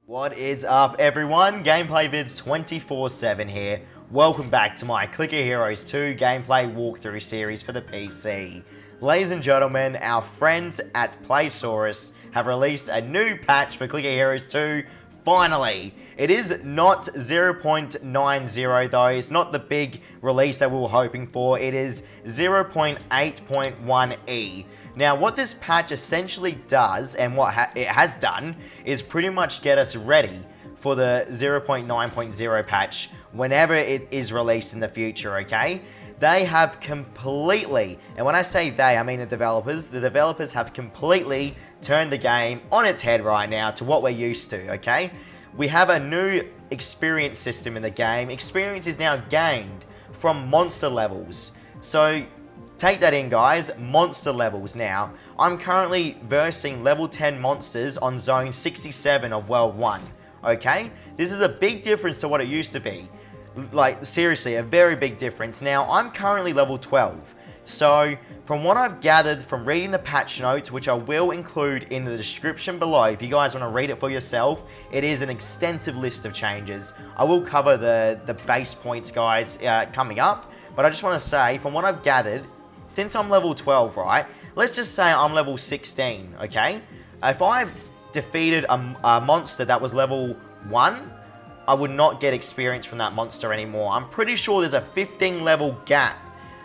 What is up, everyone? Gameplay Vids 24/7 here. Welcome back to my Clicker Heroes 2 gameplay walkthrough series for the PC. Ladies and gentlemen, our friends at Playsaurus have released a new patch for Clicker Heroes 2. Finally! It is not 0.90 though, it's not the big release that we were hoping for, it is 0.8.1e. Now what this patch essentially does, and what it has done, is pretty much get us ready for the 0.9.0 patch whenever it is released in the future, okay? They have completely, and when I say they, I mean the developers have completely turned the game on its head right now to what we're used to, okay? We have a new experience system in the game. Experience is now gained from monster levels. So take that in, guys, monster levels now. I'm currently versing level 10 monsters on zone 67 of World 1, okay? This is a big difference to what it used to be. Like, seriously, a very big difference. Now, I'm currently level 12. So, from what I've gathered from reading the patch notes, which I will include in the description below, if you guys want to read it for yourself, it is an extensive list of changes. I will cover the base points, guys, coming up. But I just want to say, from what I've gathered, since I'm level 12, right, let's just say I'm level 16, okay? If I've defeated a monster that was level 1, I would not get experience from that monster anymore. I'm pretty sure there's a 15 level gap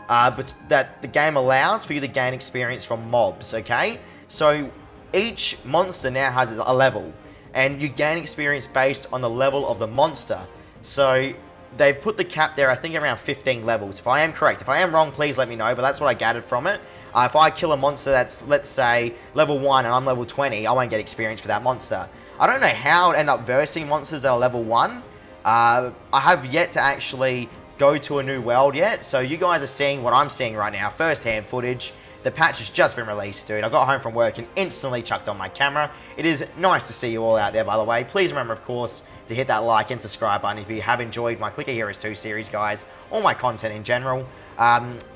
but that the game allows for you to gain experience from mobs, okay? So each monster now has a level, and you gain experience based on the level of the monster. So they've put the cap there, I think, around 15 levels, if I am correct. If I am wrong, please let me know, but that's what I gathered from it. If I kill a monster that's, let's say, level 1 and I'm level 20, I won't get experience for that monster. I don't know how I'd end up versing monsters that are level 1. I have yet to actually go to a new world yet, so you guys are seeing what I'm seeing right now, first-hand footage. The patch has just been released, dude. I got home from work and instantly chucked on my camera. It is nice to see you all out there, by the way. Please remember, of course, to hit that like and subscribe button if you have enjoyed my Clicker Heroes 2 series, guys, or my content in general.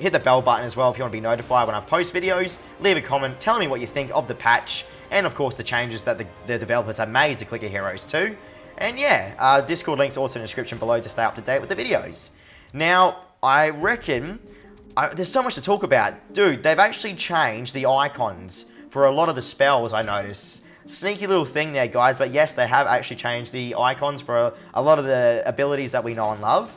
Hit the bell button as well if you want to be notified when I post videos. Leave a comment telling me what you think of the patch, and of course the changes that the developers have made to Clicker Heroes 2. And yeah, Discord link's also in the description below to stay up to date with the videos. Now, I reckon there's so much to talk about. Dude, they've actually changed the icons for a lot of the spells, I noticed. Sneaky little thing there, guys, but yes, they have actually changed the icons for a lot of the abilities that we know and love.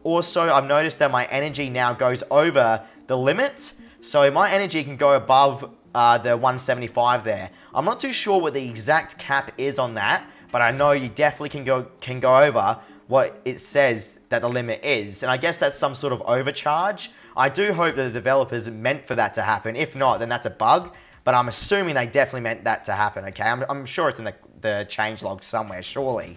Also, I've noticed that my energy now goes over the limit, so my energy can go above the 175 there. I'm not too sure what the exact cap is on that, but I know you definitely can go over what it says that the limit is, and I guess that's some sort of overcharge. I do hope that the developers meant for that to happen. If not, then that's a bug, but I'm assuming they definitely meant that to happen, okay? I'm sure it's in the changelog somewhere, surely.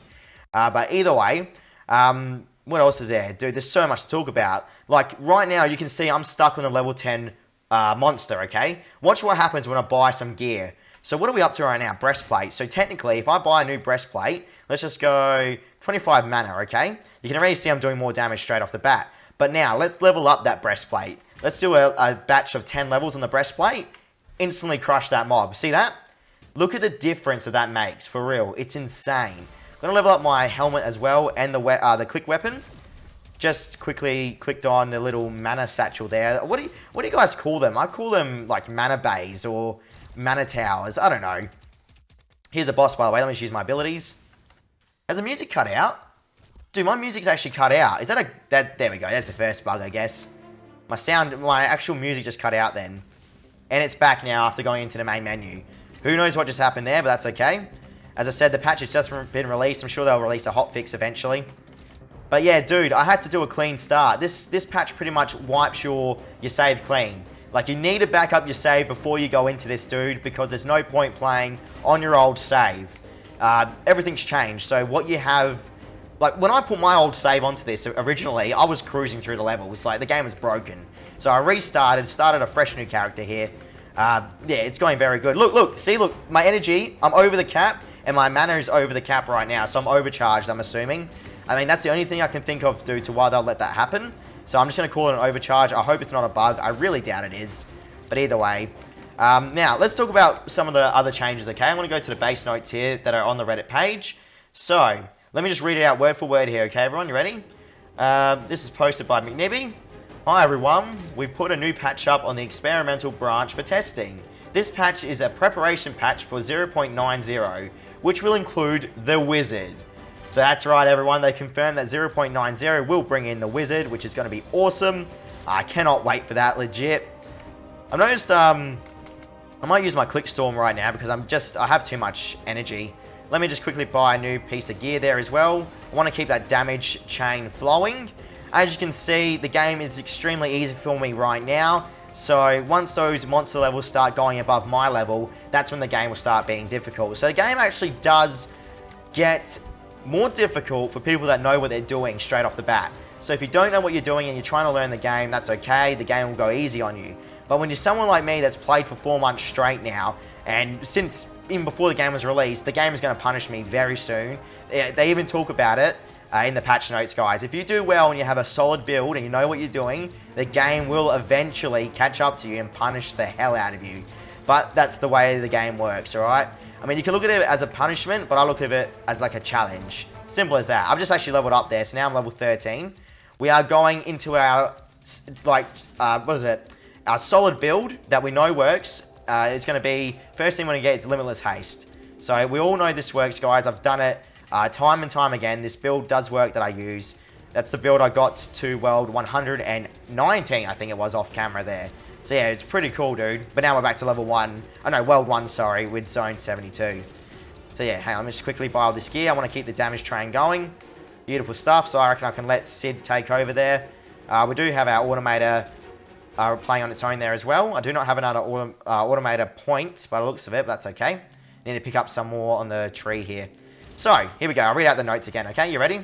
But either way, what else is there? Dude, there's so much to talk about. Like, right now, you can see I'm stuck on the level 10 monster, okay? Watch what happens when I buy some gear. So what are we up to right now? Breastplate. So technically, if I buy a new breastplate, let's just go 25 mana, okay? You can already see I'm doing more damage straight off the bat. But now, let's level up that breastplate. Let's do a batch of 10 levels on the breastplate. Instantly crush that mob. See that? Look at the difference that makes, for real. It's insane. I'm going to level up my helmet as well, and the click weapon. Just quickly clicked on the little mana satchel there. What do you guys call them? I call them, like, mana bays or mana towers. I don't know. Here's a boss, by the way. Let me just use my abilities. Has the music cut out? Dude, my music's actually cut out. Is that there we go. That's the first bug, I guess. My actual music just cut out then. And it's back now after going into the main menu. Who knows what just happened there, but that's okay. As I said, the patch has just been released. I'm sure they'll release a hotfix eventually. But yeah, dude, I had to do a clean start. This patch pretty much wipes your save clean. Like, you need to back up your save before you go into this, dude, because there's no point playing on your old save. Everything's changed. So what you have, like, when I put my old save onto this originally, I was cruising through the levels. Like, the game was broken. So I restarted, started a fresh new character here. Yeah, it's going very good. Look, see, my energy, I'm over the cap, and my mana is over the cap right now, so I'm overcharged, I'm assuming. I mean, that's the only thing I can think of, dude, to why they'll let that happen. So I'm just going to call it an overcharge. I hope it's not a bug. I really doubt it is. But either way, Now, let's talk about some of the other changes, okay? I'm going to go to the base notes here that are on the Reddit page. So, let me just read it out word for word here, okay, everyone? You ready? This is posted by McNibby. Hi, everyone. We've put a new patch up on the experimental branch for testing. This patch is a preparation patch for 0.90, which will include the Wizard. So that's right, everyone. They confirmed that 0.90 will bring in the Wizard, which is going to be awesome. I cannot wait for that, legit. I've noticed, I might use my Click Storm right now because I have too much energy. Let me just quickly buy a new piece of gear there as well. I want to keep that damage chain flowing. As you can see, the game is extremely easy for me right now. So once those monster levels start going above my level, that's when the game will start being difficult. So the game actually does get more difficult for people that know what they're doing straight off the bat. So if you don't know what you're doing and you're trying to learn the game, that's okay. The game will go easy on you. But when you're someone like me that's played for 4 months straight now, and since even before the game was released, the game is going to punish me very soon. They even talk about it in the patch notes, guys. If you do well and you have a solid build and you know what you're doing, the game will eventually catch up to you and punish the hell out of you. But that's the way the game works, alright? I mean, you can look at it as a punishment, but I look at it as like a challenge. Simple as that. I've just actually leveled up there, so now I'm level 13. We are going into our, our solid build that we know works. It's going to be, first thing we're going to get is Limitless Haste. So we all know this works, guys. I've done it time and time again. This build does work that I use. That's the build I got to World 119, I think it was, off camera there. So yeah, it's pretty cool, dude. But now we're back to level 1. Oh no, World 1, sorry, with Zone 72. So yeah, hang on, let me just quickly buy all this gear. I want to keep the damage train going. Beautiful stuff, so I reckon I can let Sid take over there. We do have our Automator playing on its own there as well. I do not have another Automator point by the looks of it, but that's okay. Need to pick up some more on the tree here. So, here we go. I'll read out the notes again, okay? You ready?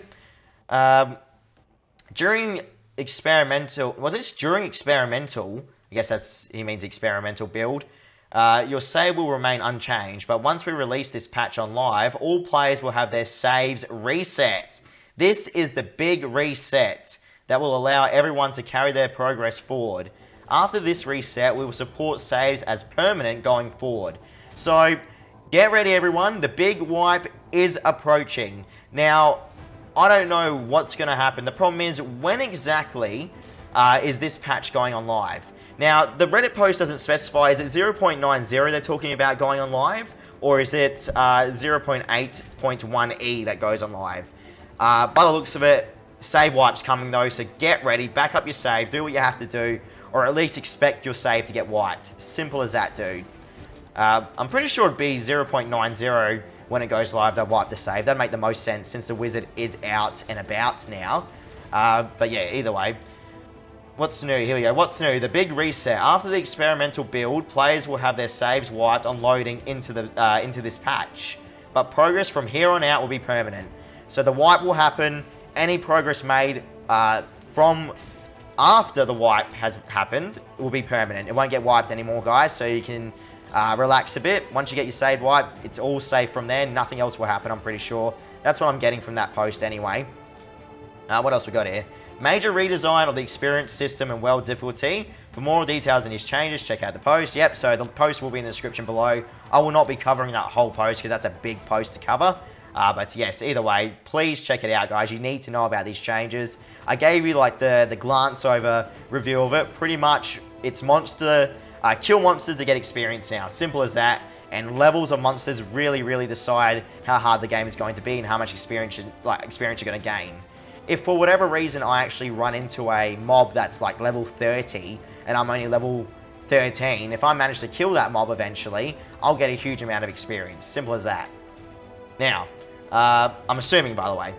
During experimental... during experimental... I guess he means experimental build. Your save will remain unchanged, but once we release this patch on live, all players will have their saves reset. This is the big reset that will allow everyone to carry their progress forward. After this reset, we will support saves as permanent going forward. So, get ready everyone, the big wipe is approaching. Now, I don't know what's going to happen. The problem is, when exactly is this patch going on live? Now, the Reddit post doesn't specify, is it 0.90 they're talking about going on live? Or is it 0.8.1e that goes on live? By the looks of it, save wipe's coming though, so get ready, back up your save, do what you have to do, or at least expect your save to get wiped. Simple as that, dude. I'm pretty sure it'd be 0.90 when it goes live, they'll wipe the save. That'd make the most sense since the Wizard is out and about now. But yeah, either way. What's new? Here we go. What's new? The big reset. After the experimental build, players will have their saves wiped on loading into this patch. But progress from here on out will be permanent. So the wipe will happen. Any progress made from after the wipe has happened will be permanent. It won't get wiped anymore, guys. So you can relax a bit. Once you get your save wipe, it's all safe from there. Nothing else will happen, I'm pretty sure. That's what I'm getting from that post anyway. What else we got here? Major redesign of the experience system and world difficulty. For more details on these changes, check out the post. Yep, so the post will be in the description below. I will not be covering that whole post because that's a big post to cover. But yes, either way, please check it out, guys. You need to know about these changes. I gave you like the glance over review of it. Pretty much, it's kill monsters to get experience now. Simple as that. And levels of monsters really decide how hard the game is going to be and how much experience you're going to gain. If for whatever reason I actually run into a mob that's like level 30 and I'm only level 13, if I manage to kill that mob eventually, I'll get a huge amount of experience. Simple as that. Now, I'm assuming, by the way,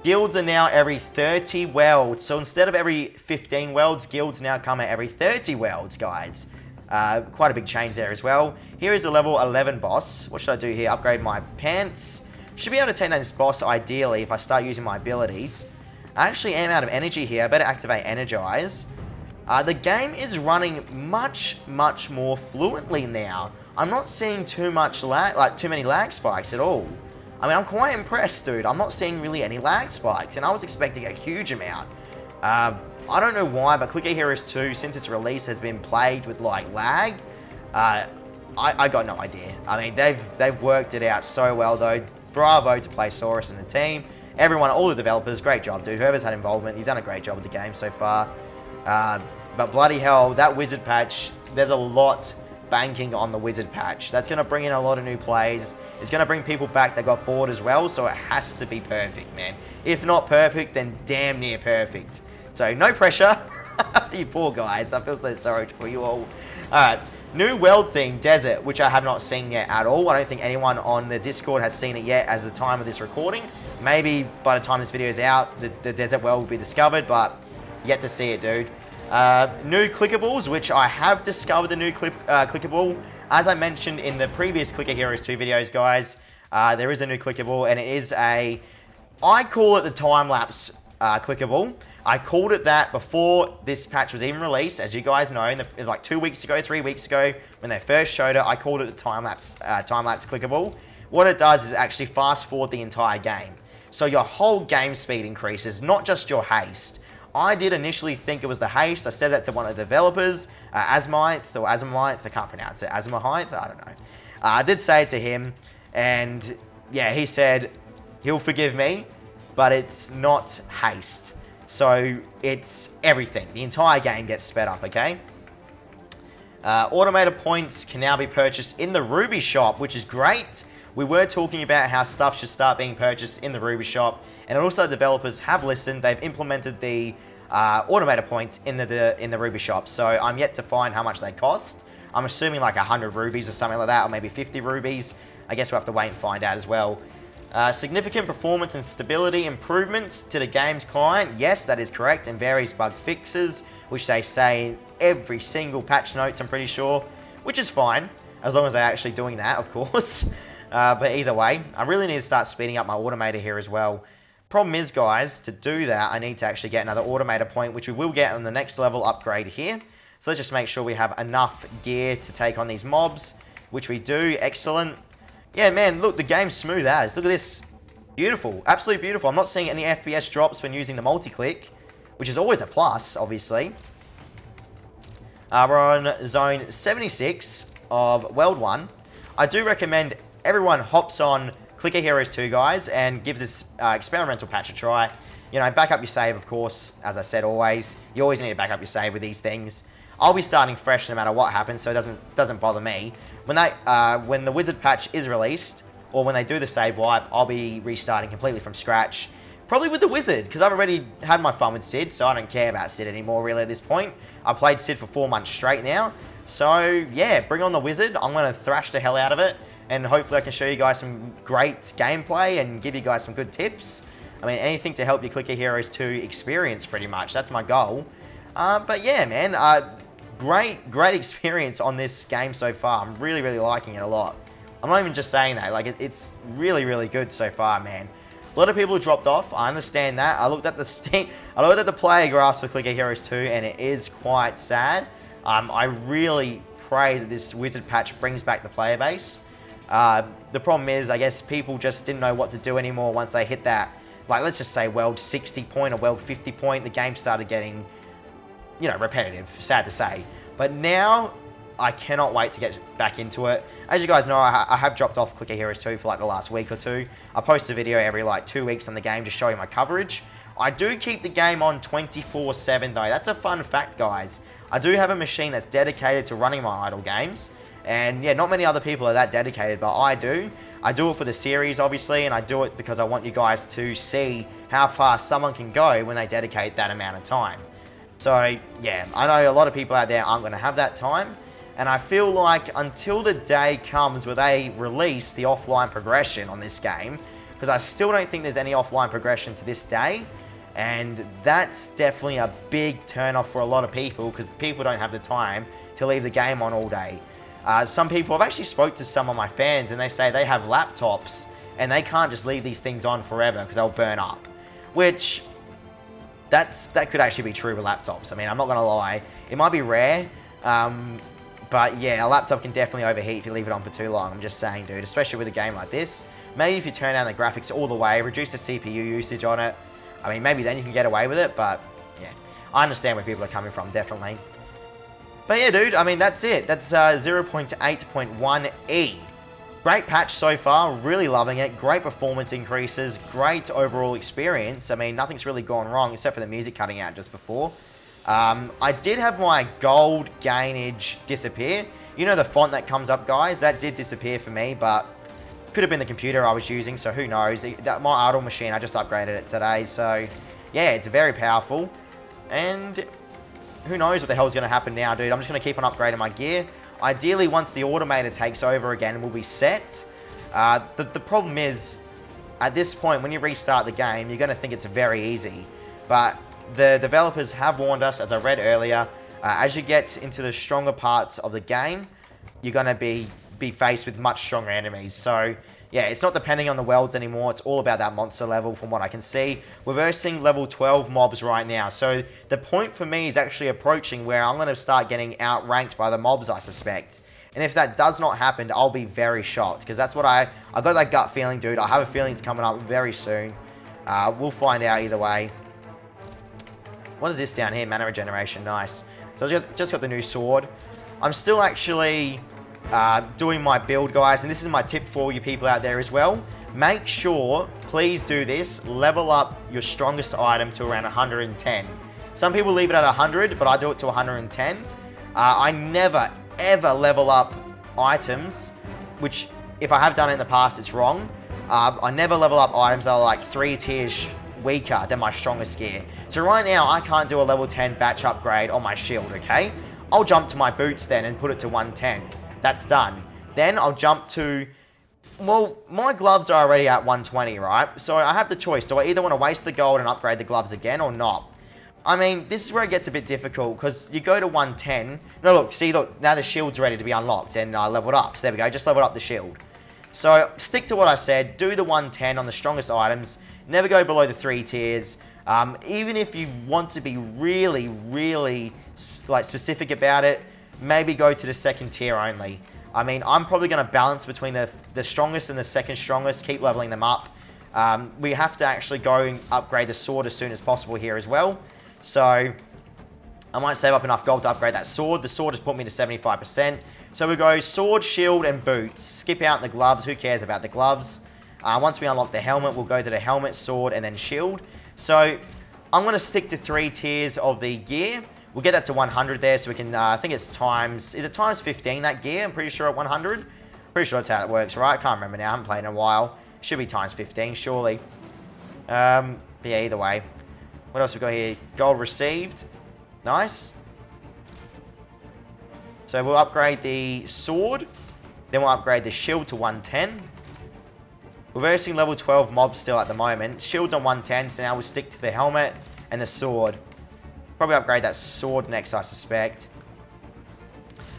guilds are now every 30 worlds. So instead of every 15 worlds, guilds now come at every 30 worlds, guys. Quite a big change there as well. Here is the level 11 boss. What should I do here? Upgrade my pants. Should be able to take down this boss ideally if I start using my abilities. I actually am out of energy here. I better activate Energize. The game is running much more fluently now. I'm not seeing too much lag, too many lag spikes at all. I mean, I'm quite impressed, dude. I'm not seeing really any lag spikes, and I was expecting a huge amount. I don't know why, but Clicker Heroes 2, since its release, has been plagued with like lag. I got no idea. I mean, they've worked it out so well, though. Bravo to Playsaurus and the team. Everyone, all the developers, great job, dude. Whoever's had involvement, you've done a great job with the game so far. But bloody hell, that Wizard patch, there's a lot banking on the Wizard patch. That's going to bring in a lot of new plays. It's going to bring people back that got bored as well, so it has to be perfect, man. If not perfect, then damn near perfect. So, no pressure. You poor guys. I feel so sorry for you all. Alright, new world thing, Desert, which I have not seen yet at all. I don't think anyone on the Discord has seen it yet as the time of this recording. Maybe by the time this video is out, the Desert world will be discovered, but yet to see it, dude. New clickables, which I have discovered the new clickable. As I mentioned in the previous Clicker Heroes 2 videos, guys, there is a new clickable, and it is I call it the time-lapse clickable. I called it that before this patch was even released. As you guys know, like 2 weeks ago, 3 weeks ago, when they first showed it, I called it the time-lapse clickable. What it does is actually fast-forward the entire game. So your whole game speed increases, not just your haste. I did initially think it was the haste. I said that to one of the developers, Asmite, or Azamite, I can't pronounce it, Azamahite, I don't know. I did say it to him, and yeah, he said he'll forgive me, but it's not haste. So it's everything. The entire game gets sped up, okay? Automated points can now be purchased in the Ruby shop, which is great. We were talking about how stuff should start being purchased in the Ruby shop, and also developers have listened. They've implemented the automated points in the Ruby shop, so I'm yet to find how much they cost. I'm assuming like 100 rubies or something like that, or maybe 50 rubies. I guess we'll have to wait and find out as well. Significant performance and stability improvements to the game's client. Yes, that is correct, and various bug fixes, which they say in every single patch notes, I'm pretty sure, which is fine, as long as they're actually doing that, of course. But either way, I really need to start speeding up my automator here as well. Problem is, guys, to do that, I need to actually get another automator point, which we will get on the next level upgrade here. So let's just make sure we have enough gear to take on these mobs, which we do. Excellent. Yeah, man, look, the game's smooth as. Look at this. Beautiful. Absolutely beautiful. I'm not seeing any FPS drops when using the multi-click, which is always a plus, obviously. We're on zone 76 of World 1. I do recommend everyone hops on Clicker Heroes 2, guys, and gives this experimental patch a try. You know, back up your save, of course, as I said always. You always need to back up your save with these things. I'll be starting fresh no matter what happens, so it doesn't bother me. When the Wizard patch is released, or when they do the save wipe, I'll be restarting completely from scratch. Probably with the Wizard, because I've already had my fun with Sid, so I don't care about Sid anymore, really, at this point. I've played Sid for 4 months straight now. So, yeah, bring on the Wizard. I'm going to thrash the hell out of it, and hopefully I can show you guys some great gameplay and give you guys some good tips. I mean, anything to help your Clicker Heroes 2 experience, pretty much. That's my goal. But yeah, man, great experience on this game so far. I'm really, really liking it a lot. I'm not even just saying that. Like, it's really, really good so far, man. A lot of people dropped off. I understand that. I looked at the player graphs for Clicker Heroes 2, and it is quite sad. I really pray that this Wizard patch brings back the player base. The problem is, I guess people just didn't know what to do anymore once they hit that, like, let's just say World 60 point or World 50 point. The game started getting, you know, repetitive, sad to say. But now, I cannot wait to get back into it. As you guys know, I have dropped off Clicker Heroes 2 for like the last week or two. I post a video every like 2 weeks on the game just showing my coverage. I do keep the game on 24/7 though. That's a fun fact, guys. I do have a machine that's dedicated to running my idle games. And yeah, not many other people are that dedicated, but I do. I do it for the series, obviously, and I do it because I want you guys to see how fast someone can go when they dedicate that amount of time. So, yeah, I know a lot of people out there aren't going to have that time, and I feel like until the day comes where they release the offline progression on this game, because I still don't think there's any offline progression to this day, and that's definitely a big turn-off for a lot of people, because people don't have the time to leave the game on all day. Some people, I've actually spoke to some of my fans, and they say they have laptops, and they can't just leave these things on forever, because they'll burn up. Which, that could actually be true with laptops. I mean, I'm not going to lie. It might be rare, but yeah, a laptop can definitely overheat if you leave it on for too long. I'm just saying, dude, especially with a game like this. Maybe if you turn down the graphics all the way, reduce the CPU usage on it, I mean, maybe then you can get away with it, but yeah. I understand where people are coming from, definitely. But yeah, dude, I mean, that's it. That's 0.8.1e. Great patch so far, really loving it. Great performance increases, great overall experience. I mean, nothing's really gone wrong except for the music cutting out just before. I did have my gold gainage disappear. You know the font that comes up, guys? That did disappear for me, but could have been the computer I was using, so who knows? My idle machine, I just upgraded it today, so yeah, it's very powerful. And who knows what the hell's going to happen now, dude. I'm just going to keep on upgrading my gear. Ideally, once the automator takes over again, we'll be set. The problem is, at this point, when you restart the game, you're going to think it's very easy. But the developers have warned us, as I read earlier, as you get into the stronger parts of the game, you're going to be faced with much stronger enemies. So, yeah, it's not depending on the worlds anymore. It's all about that monster level from what I can see. We're versing level 12 mobs right now. So the point for me is actually approaching where I'm going to start getting outranked by the mobs, I suspect. And if that does not happen, I'll be very shocked. Because that's what I got that gut feeling, dude. I have a feeling it's coming up very soon. We'll find out either way. What is this down here? Mana regeneration. Nice. So I just got the new sword. I'm still actually doing my build, guys, and this is my tip for you people out there as well. Make sure, please do this, level up your strongest item to around 110. Some people leave it at 100, but I do it to 110. I never, ever level up items, which if I have done it in the past, it's wrong. I never level up items that are like 3 tiers weaker than my strongest gear. So right now, I can't do a level 10 batch upgrade on my shield, okay? I'll jump to my boots then and put it to 110. That's done. Then I'll jump to, well, my gloves are already at 120, right? So I have the choice. Do I either want to waste the gold and upgrade the gloves again or not? I mean, this is where it gets a bit difficult because you go to 110. No, look, see, look, now the shield's ready to be unlocked and leveled up. So there we go, just leveled up the shield. So stick to what I said. Do the 110 on the strongest items. Never go below the 3 tiers. Even if you want to be really, really like specific about it, maybe go to the 2nd tier only. I mean, I'm probably going to balance between the strongest and the 2nd strongest, keep leveling them up. We have to actually go and upgrade the sword as soon as possible here as well. So I might save up enough gold to upgrade that sword. The sword has put me to 75%. So we go sword, shield, and boots. Skip out the gloves. Who cares about the gloves? Once we unlock the helmet, we'll go to the helmet, sword, and then shield. So I'm going to stick to 3 tiers of the gear. We'll get that to 100 there, so we can, I think it's times, is it times 15, that gear? I'm pretty sure at 100. Pretty sure that's how it works, right? I can't remember now, I haven't played in a while. Should be times 15, surely. But yeah, either way. What else we got here? Gold received. Nice. So we'll upgrade the sword. Then we'll upgrade the shield to 110. We're versing level 12 mobs still at the moment. Shield's on 110, so now we'll stick to the helmet and the sword. Probably upgrade that sword next, I suspect.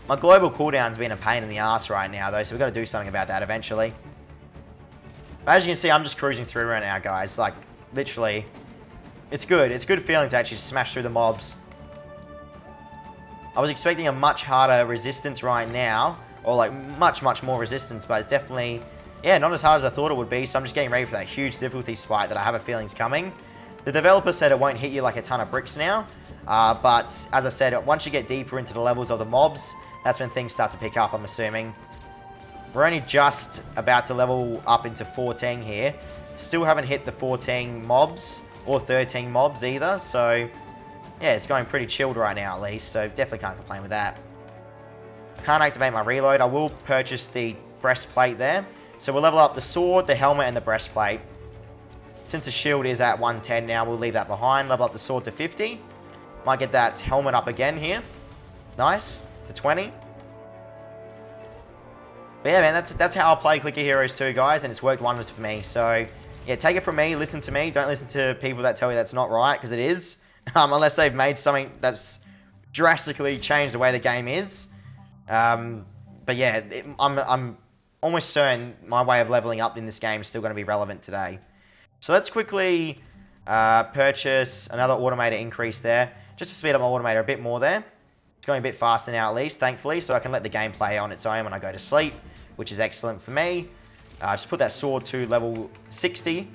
My global cooldown's been a pain in the ass right now, though, so we've got to do something about that eventually. But as you can see, I'm just cruising through right now, guys. Like, literally, it's good. It's a good feeling to actually smash through the mobs. I was expecting a much harder resistance right now, or like much, much more resistance, but it's definitely, yeah, not as hard as I thought it would be, so I'm just getting ready for that huge difficulty spike that I have a feeling is coming. The developer said it won't hit you like a ton of bricks now, but as I said, once you get deeper into the levels of the mobs, that's when things start to pick up, I'm assuming. We're only just about to level up into 14 here. Still haven't hit the 14 mobs, or 13 mobs either, so yeah, it's going pretty chilled right now at least, so definitely can't complain with that. Can't activate my reload. I will purchase the breastplate there. So we'll level up the sword, the helmet, and the breastplate. Since the shield is at 110 now, we'll leave that behind. Level up the sword to 50. Might get that helmet up again here. Nice. To 20. But yeah, man, that's how I play Clicker Heroes 2, guys, and it's worked wonders for me. So, yeah, take it from me. Listen to me. Don't listen to people that tell you that's not right, because it is. Unless they've made something that's drastically changed the way the game is. But yeah, I'm almost certain my way of leveling up in this game is still going to be relevant today. So let's quickly purchase another automator increase there, just to speed up my automator a bit more there. It's going a bit faster now at least, thankfully, so I can let the game play on its own when I go to sleep, which is excellent for me. Just put that sword to level 60.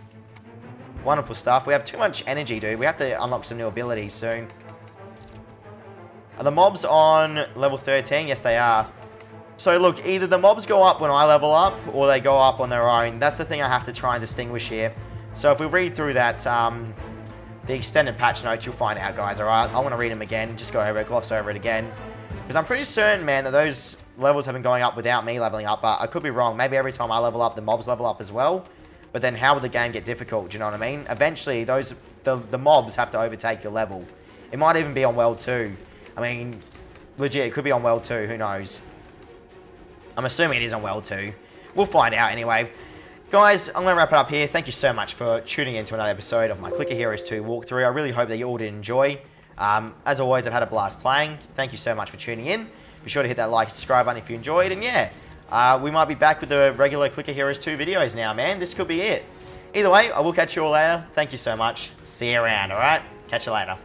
Wonderful stuff. We have too much energy, dude. We have to unlock some new abilities soon. Are the mobs on level 13? Yes, they are. So look, either the mobs go up when I level up, or they go up on their own. That's the thing I have to try and distinguish here. So if we read through that, the extended patch notes, you'll find out, guys, alright? I want to read them again, just go over it, gloss over it again. Because I'm pretty certain, man, that those levels have been going up without me leveling up, but I could be wrong. Maybe every time I level up, the mobs level up as well. But then how would the game get difficult, do you know what I mean? Eventually, the mobs have to overtake your level. It might even be on World 2. I mean, legit, it could be on World 2, who knows? I'm assuming it is on World 2. We'll find out anyway. Guys, I'm going to wrap it up here. Thank you so much for tuning in to another episode of my Clicker Heroes 2 walkthrough. I really hope that you all did enjoy. As always, I've had a blast playing. Thank you so much for tuning in. Be sure to hit that like, subscribe button if you enjoyed. And yeah, we might be back with the regular Clicker Heroes 2 videos now, man. This could be it. Either way, I will catch you all later. Thank you so much. See you around, alright? Catch you later.